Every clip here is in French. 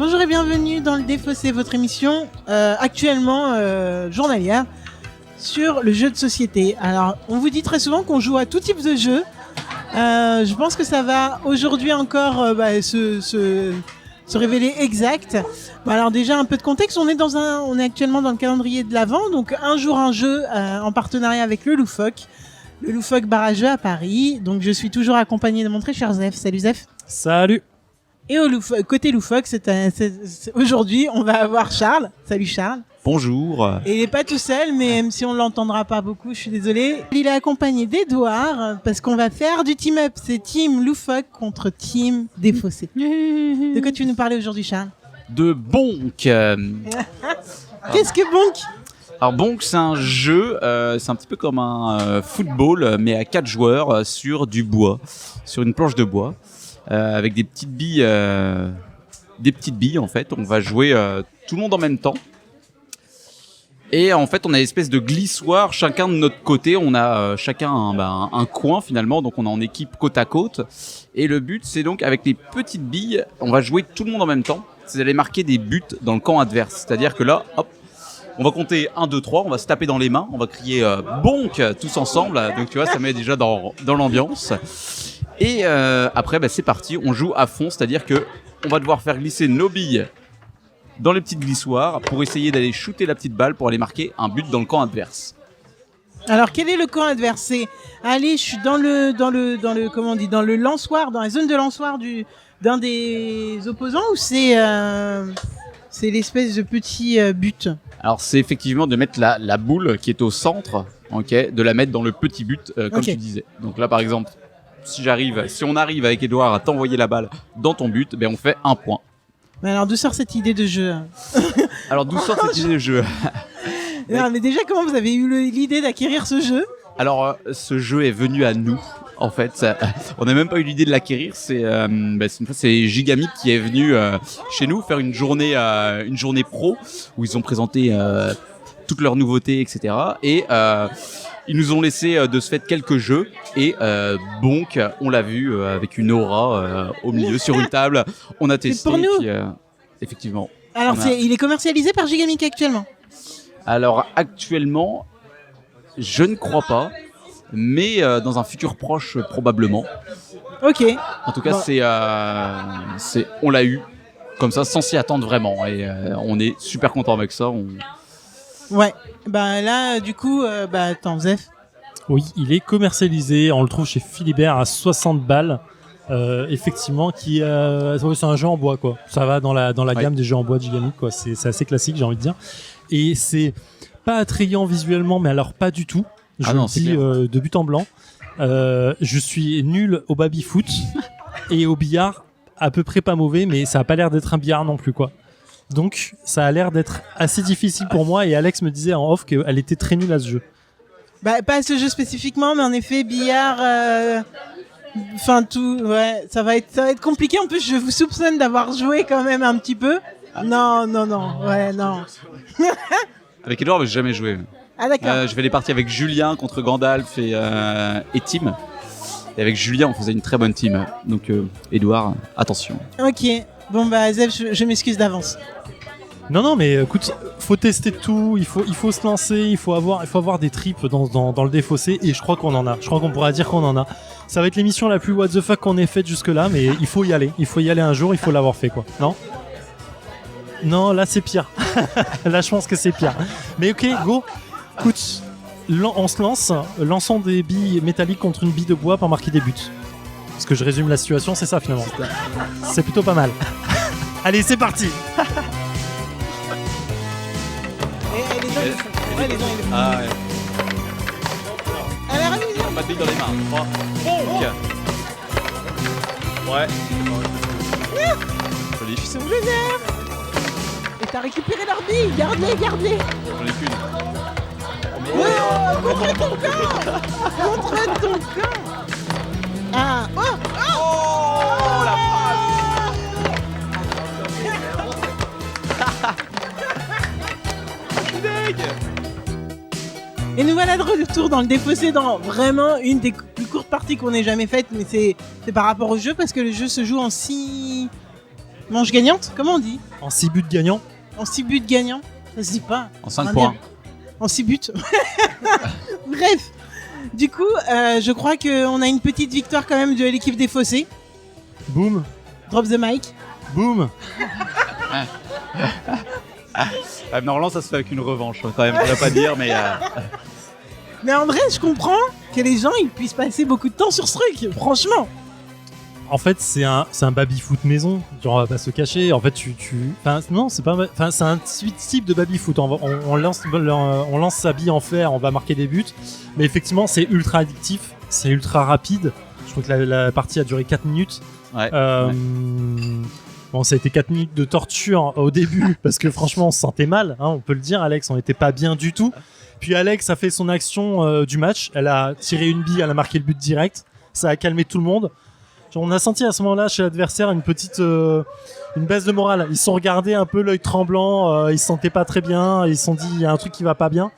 Bonjour et bienvenue dans le Défaussé, votre émission actuellement journalière sur le jeu de société. Alors, on vous dit très souvent qu'on joue à tout type de jeu. Je pense que ça va aujourd'hui encore se révéler exact. Bon, alors déjà un peu de contexte, on est actuellement dans le calendrier de l'Avent, donc un jour un jeu en partenariat avec le Loufoque bar à jeux à Paris. Donc je suis toujours accompagné de mon très cher Zef. Salut Zef. Salut. Et côté Loufoque, aujourd'hui on va avoir Charles. Salut Charles. Bonjour. Et il est pas tout seul, mais même si on l'entendra pas beaucoup, je suis désolée. Il est accompagné d'Edouard, parce qu'on va faire du team-up. C'est Team Loufoque contre Team Défaussé. De quoi tu veux nous parler aujourd'hui, Charles? De Bonk. Qu'est-ce que Bonk? Alors Bonk, c'est un jeu, c'est un petit peu comme un football, mais à 4 joueurs sur du bois, sur une planche de bois, avec des petites billes en fait. On va jouer tout le monde en même temps. Et en fait, on a une espèce de glissoire, chacun de notre côté. On a chacun un coin finalement, donc on est en équipe côte à côte. Et le but, c'est donc avec les petites billes, on va jouer tout le monde en même temps. C'est d'aller marquer des buts dans le camp adverse. C'est-à-dire que là, hop, on va compter 1, 2, 3, on va se taper dans les mains, on va crier bonk tous ensemble. Donc tu vois, ça met déjà dans l'ambiance. Et après, c'est parti, on joue à fond. C'est-à-dire que on va devoir faire glisser nos billes dans les petites glissoires pour essayer d'aller shooter la petite balle pour aller marquer un but dans le camp adverse. Alors quel est le camp adverse? C'est allez, je suis dans le lançoir, dans la zone de lançoir d'un des opposants, ou c'est l'espèce de petit but? Alors c'est effectivement de mettre la boule qui est au centre, ok, de la mettre dans le petit but comme tu disais. Donc là par exemple, si on arrive avec Edouard à t'envoyer la balle dans ton but, on fait 1 point. Mais alors d'où sort cette idée de jeu? Alors d'où sort cette idée de jeu? Non, mais déjà, comment vous avez eu l'idée d'acquérir ce jeu? Alors ce jeu est venu à nous. En fait, on n'a même pas eu l'idée de l'acquérir. C'est Gigamic qui est venu chez nous faire une journée pro où ils ont présenté toutes leurs nouveautés, etc. Et ils nous ont laissé de ce fait quelques jeux. Et Bonk, on l'a vu avec une aura au milieu sur une table. On a testé. C'est pour nous. Puis, effectivement. Alors il est commercialisé par Gigamic actuellement? Alors actuellement, je ne crois pas. Mais dans un futur proche probablement. Ok. En tout cas, on l'a eu comme ça sans s'y attendre vraiment, et on est super content avec ça. Ouais. Là, du coup, attends, Zef. Oui, il est commercialisé. On le trouve chez Philibert à 60 balles. Effectivement, c'est un jeu en bois quoi. Ça va dans la gamme des jeux en bois de Gigamic quoi. C'est assez classique, j'ai envie de dire. Et c'est pas attrayant visuellement, mais alors pas du tout. Je le dis de but en blanc. Je suis nul au baby-foot et au billard à peu près pas mauvais, mais ça a pas l'air d'être un billard non plus quoi. Donc ça a l'air d'être assez difficile pour moi, et Alex me disait en off qu'elle était très nulle à ce jeu. Pas à ce jeu spécifiquement, mais en effet billard. Ça va être compliqué. En plus, je vous soupçonne d'avoir joué quand même un petit peu. Non. Avec Edouard, j'ai jamais joué. Ah d'accord. Je vais les parties avec Julien contre Gandalf et Tim. Et avec Julien, on faisait une très bonne team. Donc Edouard, attention. Ok. Bon Zef, je m'excuse d'avance. Non, mais écoute, faut tester tout. Il faut se lancer. Il faut avoir des tripes dans le Défaussé. Et je crois qu'on en a. Je crois qu'on pourra dire qu'on en a. Ça va être l'émission la plus what the fuck qu'on ait faite jusque là. Mais il faut y aller. Il faut y aller un jour. Il faut l'avoir fait quoi. Non, là c'est pire. Là je pense que c'est pire. Mais ok, go. Écoute, on se lance, lançons des billes métalliques contre une bille de bois pour marquer des buts. Parce que je résume la situation, c'est ça finalement. C'est plutôt pas mal. Allez, c'est parti. Ah ouais. Allez, allez. Pas de billes dans les mains. 3. Bonk. Ouais. Joli. Ils sont vénères. Et t'as récupéré leur bille. Gardez. J'en ai qu'une. Contre ton camp. Ah. La Et nous voilà de retour dans le Défaussé, dans vraiment une des plus courtes parties qu'on ait jamais faites, mais c'est par rapport au jeu, parce que le jeu se joue en 6 Manche gagnante, comment on dit? En 6 buts gagnants. En 6 buts gagnants? Ça se dit pas. En 5 points. En 6 buts. Bref. Du coup, je crois qu'on a une petite victoire quand même de l'équipe des Fossés. Boum. Drop the mic. Boum. Normalement, ça se fait avec une revanche, quand même, on va pas dire, mais... Mais en vrai, je comprends que les gens ils puissent passer beaucoup de temps sur ce truc, franchement. En fait, c'est un baby-foot maison. Genre, on va pas se cacher. En fait, Enfin, non, c'est pas... Enfin, c'est un type de baby-foot. On lance sa bille en fer, on va marquer des buts. Mais effectivement, c'est ultra addictif. C'est ultra rapide. Je crois que la partie a duré 4 minutes. Ouais. Bon, ça a été 4 minutes de torture au début. Parce que franchement, on se sentait mal. Hein, on peut le dire, Alex. On n'était pas bien du tout. Puis Alex a fait son action du match. Elle a tiré une bille, elle a marqué le but direct. Ça a calmé tout le monde. On a senti à ce moment-là chez l'adversaire une petite une baisse de morale. Ils se sont regardés un peu l'œil tremblant, ils se sentaient pas très bien, ils se sont dit il y a un truc qui va pas bien.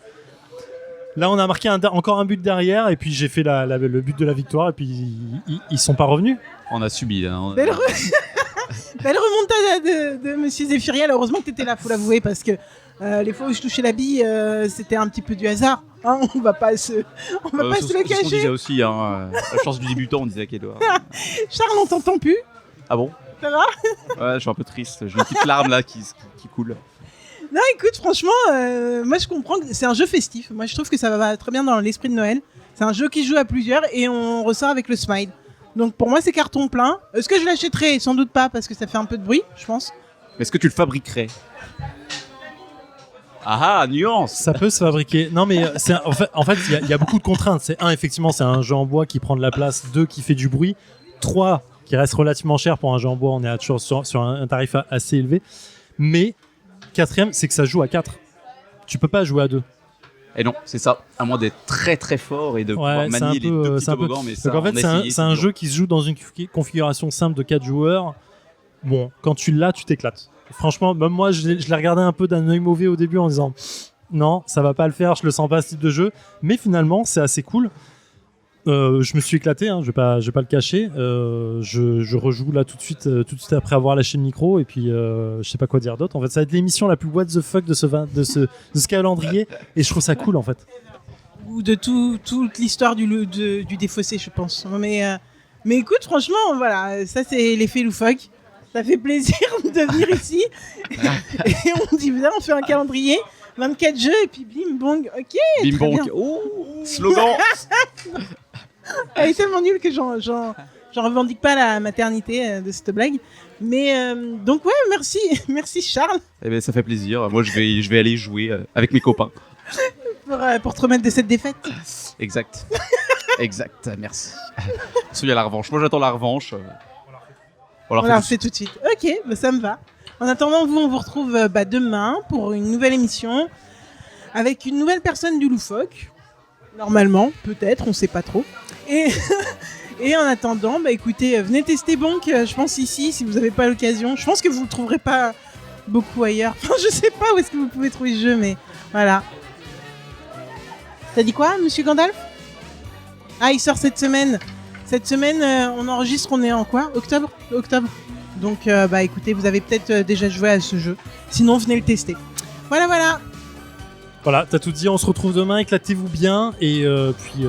Là, on a marqué encore un but derrière et puis j'ai fait le but de la victoire et puis ils sont pas revenus. On a subi. Hein, Belle remontada de Monsieur Zéphiriel. Heureusement que t'étais là, faut l'avouer, parce que les fois où je touchais la bille, c'était un petit peu du hasard. Hein, on va pas se le cacher. On disait aussi, hein, la chance du débutant, on disait à Kédoa. Charles, on t'entend plus. Ah bon? Ça va? Ouais, je suis un peu triste. J'ai une petite larme là qui coule. Non, écoute, franchement, moi je comprends que c'est un jeu festif. Moi je trouve que ça va très bien dans l'esprit de Noël. C'est un jeu qui se joue à plusieurs et on ressort avec le smile. Donc pour moi c'est carton plein. Est-ce que je l'achèterai? Sans doute pas, parce que ça fait un peu de bruit, je pense. Mais est-ce que tu le fabriquerais? Ah, nuance. Ça peut se fabriquer. Non, mais en fait, il y a beaucoup de contraintes. Effectivement, c'est un jeu en bois qui prend de la place. 2, qui fait du bruit. 3, qui reste relativement cher pour un jeu en bois. On est toujours sur un tarif assez élevé. Mais 4e, c'est que ça joue à 4. Tu peux pas jouer à 2. Et non, c'est ça. À moins d'être très très fort et de pouvoir manier les deux petits toboggans. Mais ça, donc en fait, c'est un jeu qui se joue dans une configuration simple de 4 joueurs. Bon, quand tu l'as, tu t'éclates. Franchement, même moi, je l'ai regardé un peu d'un œil mauvais au début en disant non, ça va pas le faire, je le sens pas ce type de jeu. Mais finalement, c'est assez cool. Je me suis éclaté, hein, je vais pas le cacher. Je rejoue là tout de suite après avoir lâché le micro et puis je sais pas quoi dire d'autre. En fait, ça va être l'émission la plus what the fuck de ce calendrier et je trouve ça cool en fait. Ou de toute l'histoire du défaussé, je pense. Mais écoute, franchement, voilà, ça c'est l'effet loufoque. Ça fait plaisir de venir ici. Et on dit, viens, on fait un calendrier, 24 jeux, et puis bim, bong, ok. Bim, bong, oh, slogan. Elle est tellement nulle que j'en revendique pas la maternité de cette blague. Mais donc ouais, merci Charles. Eh ben, ça fait plaisir. Moi, je vais aller jouer avec mes copains. Pour te remettre de cette défaite. Exact. Exact, merci. Il y a la revanche. Moi, j'attends la revanche. On la refait tout de suite. Ok, bah ça me va. En attendant, on vous retrouve demain pour une nouvelle émission avec une nouvelle personne du loufoque. Normalement, peut-être, on sait pas trop. Et en attendant, écoutez, venez tester Bonk, je pense ici, si vous n'avez pas l'occasion. Je pense que vous le trouverez pas beaucoup ailleurs. Enfin, je sais pas où est-ce que vous pouvez trouver ce jeu, mais voilà. T'as dit quoi, monsieur Gandalf? Ah, il sort cette semaine. Cette semaine, on enregistre, on est en quoi? Octobre. Donc, écoutez, vous avez peut-être déjà joué à ce jeu. Sinon, venez le tester. Voilà. Voilà, t'as tout dit, on se retrouve demain, éclatez-vous bien, et puis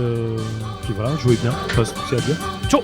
voilà, jouez bien, pas ce que tu as à dire. Ciao.